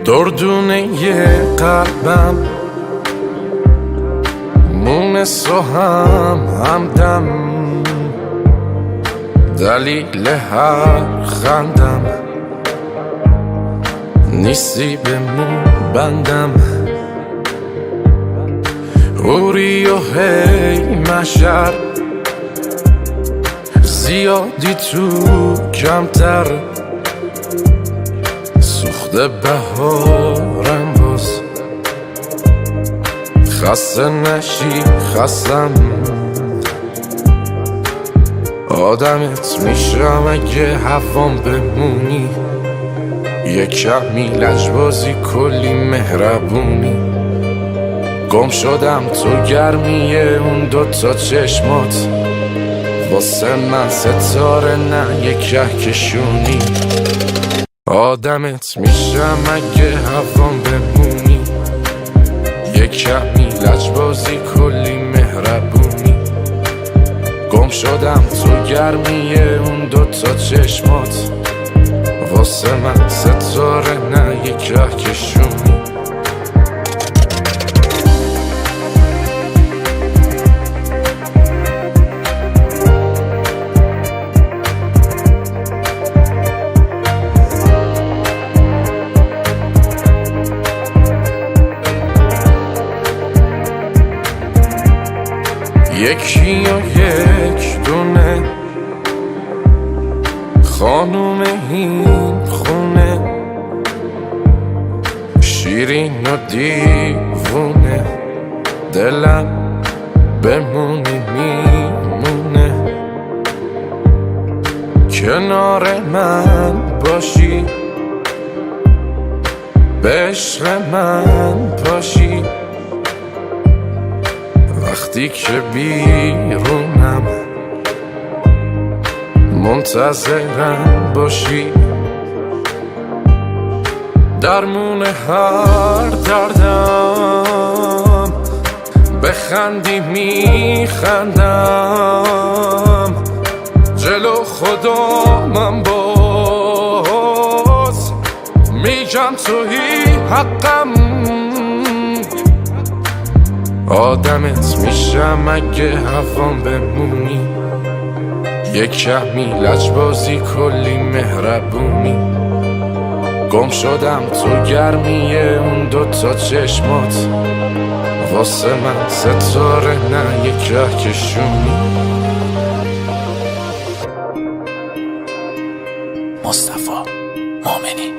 دردونه قلبم مونس و همدم، دلیل هر خندم نیستی به مون بندم. اوری و هی مشر زیادی تو کمتر، سوخته بهارم باز خسته نشی خستم. آدمت میشم اگه هوام بمونی، یه کمی لجبازی کلی مهربونی. گم شدم تو گرمیه اون دوتا چشمات، واسه من ستاره نه یه کهکشونی. آدمت میشم اگه هوام بمونی، یه کمی لجبازی کلی مهربونی. گم شدم تو گرمیه اون دوتا چشمات، واسه من ستاره نه یه کهکشونی. یکی و یک دونه خانوم این خونه، شیرین و دیوونه، دلم بمونی میمونه. کنار من باشی، به عشق من باشی، وقتی که بیرونم منتظرم باشی. درمون هر دردم بخندی میخندم، جلو خدا من باز میگم توی حقم. آدمت میشم اگه هوام بمونی، یه کمی لجبازی کلی مهربونی. گم شدم تو گرمیه اون دوتا چشمات، واسه من ستاره نه یه کهکشونی. مصطفی مومنی.